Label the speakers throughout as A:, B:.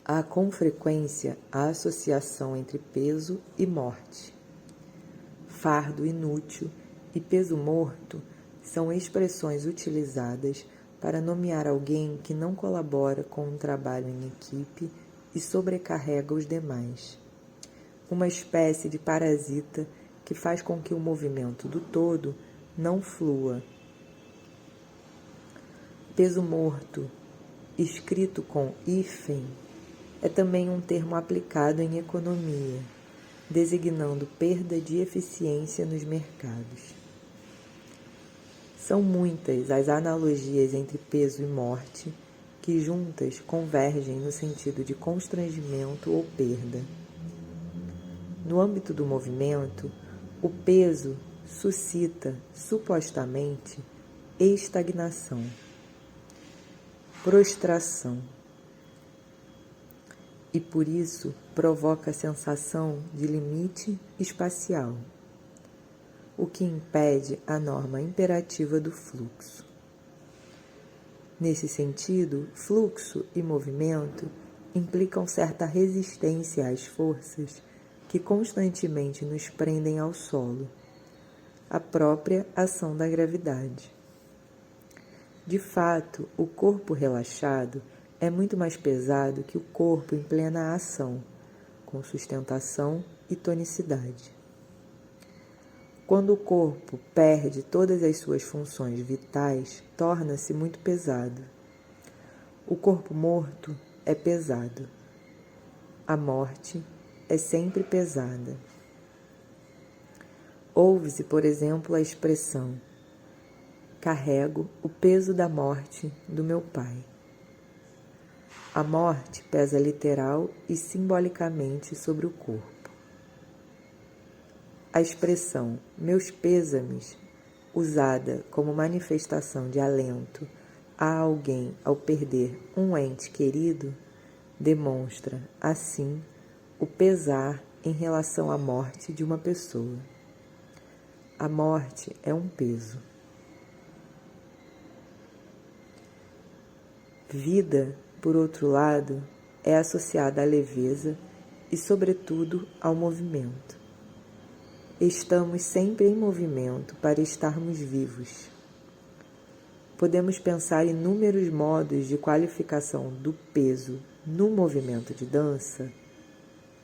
A: Há com frequência a associação entre peso e morte. Fardo inútil e peso morto são expressões utilizadas para nomear alguém que não colabora com um trabalho em equipe e sobrecarrega os demais. Uma espécie de parasita que faz com que o movimento do todo não flua. Peso morto, escrito com hífen, é também um termo aplicado em economia, designando perda de eficiência nos mercados. São muitas as analogias entre peso e morte que juntas convergem no sentido de constrangimento ou perda. No âmbito do movimento, o peso suscita, supostamente, estagnação, prostração, e por isso provoca a sensação de limite espacial, o que impede a norma imperativa do fluxo. Nesse sentido, fluxo e movimento implicam certa resistência às forças que constantemente nos prendem ao solo, a própria ação da gravidade. De fato, o corpo relaxado é muito mais pesado que o corpo em plena ação, com sustentação e tonicidade. Quando o corpo perde todas as suas funções vitais, torna-se muito pesado. O corpo morto é pesado. A morte é sempre pesada. Ouve-se, por exemplo, a expressão: carrego o peso da morte do meu pai. A morte pesa literal e simbolicamente sobre o corpo. A expressão meus pêsames, usada como manifestação de alento a alguém ao perder um ente querido, demonstra, assim, o pesar em relação à morte de uma pessoa. A morte é um peso. Vida, por outro lado, é associada à leveza e, sobretudo, ao movimento. Estamos sempre em movimento para estarmos vivos. Podemos pensar inúmeros modos de qualificação do peso no movimento de dança,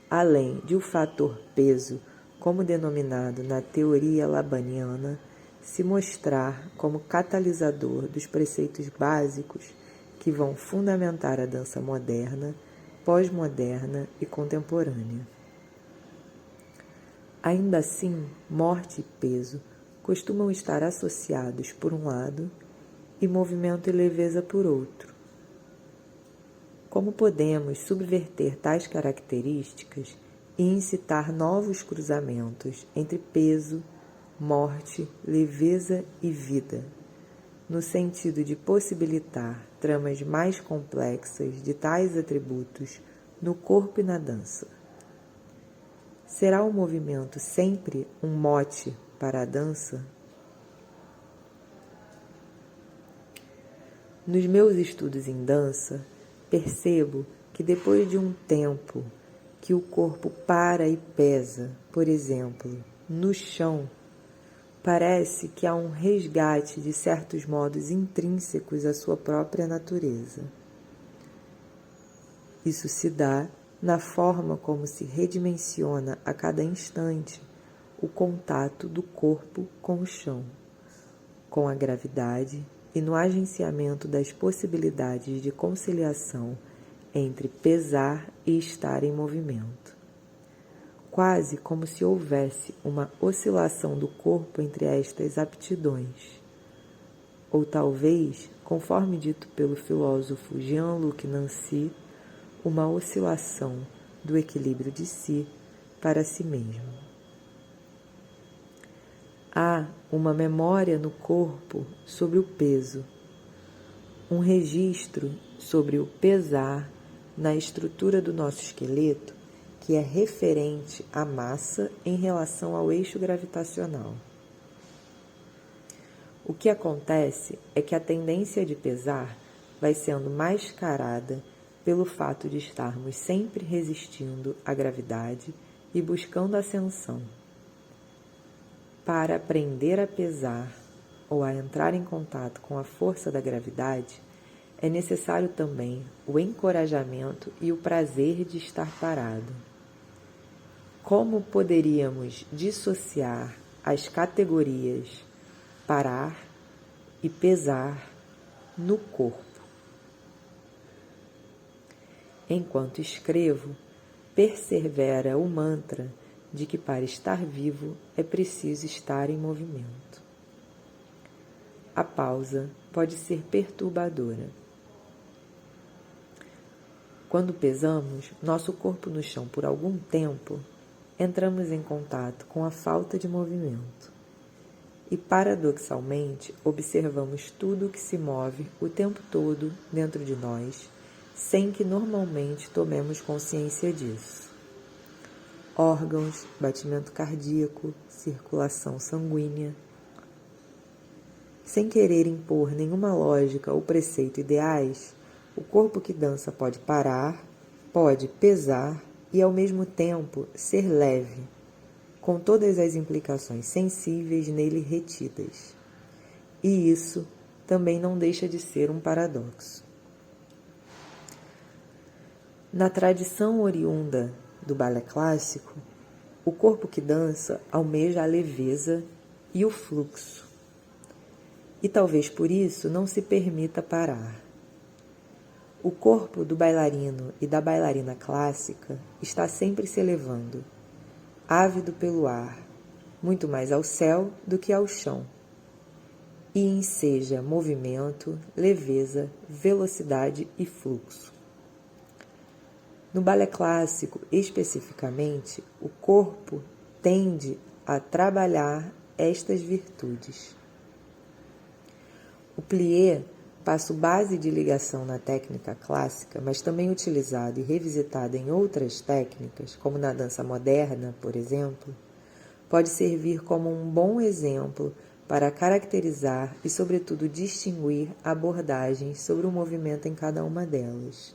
A: além de o fator peso, como denominado na teoria labaniana, se mostrar como catalisador dos preceitos básicos que vão fundamentar a dança moderna, pós-moderna e contemporânea. Ainda assim, morte e peso costumam estar associados por um lado e movimento e leveza por outro. Como podemos subverter tais características e incitar novos cruzamentos entre peso, morte, leveza e vida, no sentido de possibilitar tramas mais complexas de tais atributos no corpo e na dança? Será o movimento sempre um mote para a dança? Nos meus estudos em dança, percebo que depois de um tempo que o corpo para e pesa, por exemplo, no chão, parece que há um resgate de certos modos intrínsecos à sua própria natureza. Isso se dá na forma como se redimensiona a cada instante o contato do corpo com o chão, com a gravidade e no agenciamento das possibilidades de conciliação entre pesar e estar em movimento. Quase como se houvesse uma oscilação do corpo entre estas aptidões. Ou talvez, conforme dito pelo filósofo Jean-Luc Nancy, uma oscilação do equilíbrio de si para si mesmo. Há uma memória no corpo sobre o peso, um registro sobre o pesar na estrutura do nosso esqueleto que é referente à massa em relação ao eixo gravitacional. O que acontece é que a tendência de pesar vai sendo mascarada pelo fato de estarmos sempre resistindo à gravidade e buscando ascensão. Para aprender a pesar ou a entrar em contato com a força da gravidade, é necessário também o encorajamento e o prazer de estar parado. Como poderíamos dissociar as categorias parar e pesar no corpo? Enquanto escrevo, persevera o mantra de que para estar vivo é preciso estar em movimento. A pausa pode ser perturbadora. Quando pesamos nosso corpo no chão por algum tempo, entramos em contato com a falta de movimento. E, paradoxalmente, observamos tudo o que se move o tempo todo dentro de nós, sem que normalmente tomemos consciência disso. Órgãos, batimento cardíaco, circulação sanguínea. Sem querer impor nenhuma lógica ou preceito ideais, o corpo que dança pode parar, pode pesar e, ao mesmo tempo, ser leve, com todas as implicações sensíveis nele retidas. E isso também não deixa de ser um paradoxo. Na tradição oriunda do balé clássico, o corpo que dança almeja a leveza e o fluxo. E talvez por isso não se permita parar. O corpo do bailarino e da bailarina clássica está sempre se elevando, ávido pelo ar, muito mais ao céu do que ao chão, e enseja movimento, leveza, velocidade e fluxo. No balé clássico, especificamente, o corpo tende a trabalhar estas virtudes. O plié, passo base de ligação na técnica clássica, mas também utilizado e revisitado em outras técnicas, como na dança moderna, por exemplo, pode servir como um bom exemplo para caracterizar e, sobretudo, distinguir abordagens sobre o movimento em cada uma delas.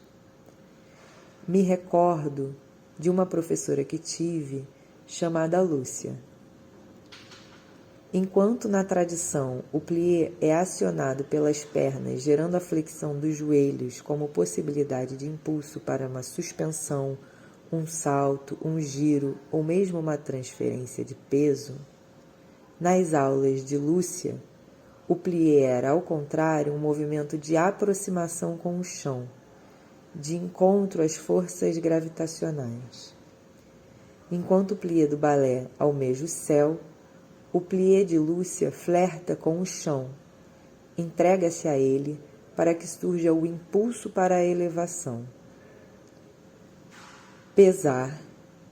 A: Me recordo de uma professora que tive, chamada Lúcia. Enquanto na tradição o plié é acionado pelas pernas, gerando a flexão dos joelhos como possibilidade de impulso para uma suspensão, um salto, um giro ou mesmo uma transferência de peso, nas aulas de Lúcia, o plié era, ao contrário, um movimento de aproximação com o chão, de encontro às forças gravitacionais. Enquanto o plié do balé almeja o céu, o plié de Lúcia flerta com o chão, entrega-se a ele para que surja o impulso para a elevação. Pesar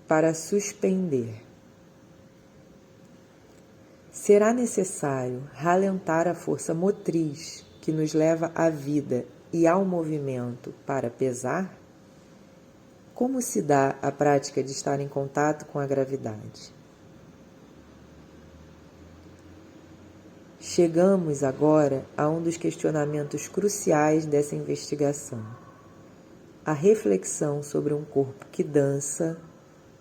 A: para suspender. Será necessário ralentar a força motriz que nos leva à vida e ao movimento para pesar? Como se dá a prática de estar em contato com a gravidade? Chegamos agora a um dos questionamentos cruciais dessa investigação. A reflexão sobre um corpo que dança,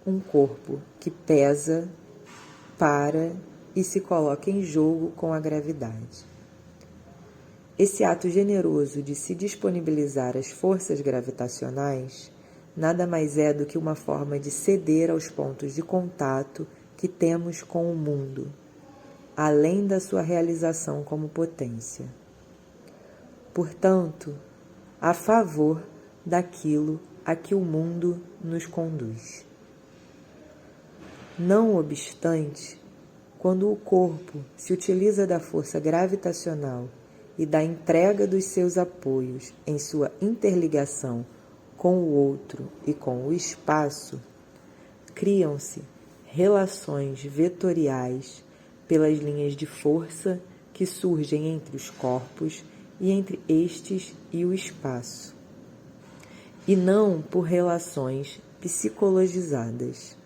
A: um corpo que pesa, para e se coloca em jogo com a gravidade. Esse ato generoso de se disponibilizar às forças gravitacionais nada mais é do que uma forma de ceder aos pontos de contato que temos com o mundo, além da sua realização como potência. Portanto, a favor daquilo a que o mundo nos conduz. Não obstante, quando o corpo se utiliza da força gravitacional e da entrega dos seus apoios em sua interligação com o outro e com o espaço, criam-se relações vetoriais pelas linhas de força que surgem entre os corpos e entre estes e o espaço, e não por relações psicologizadas.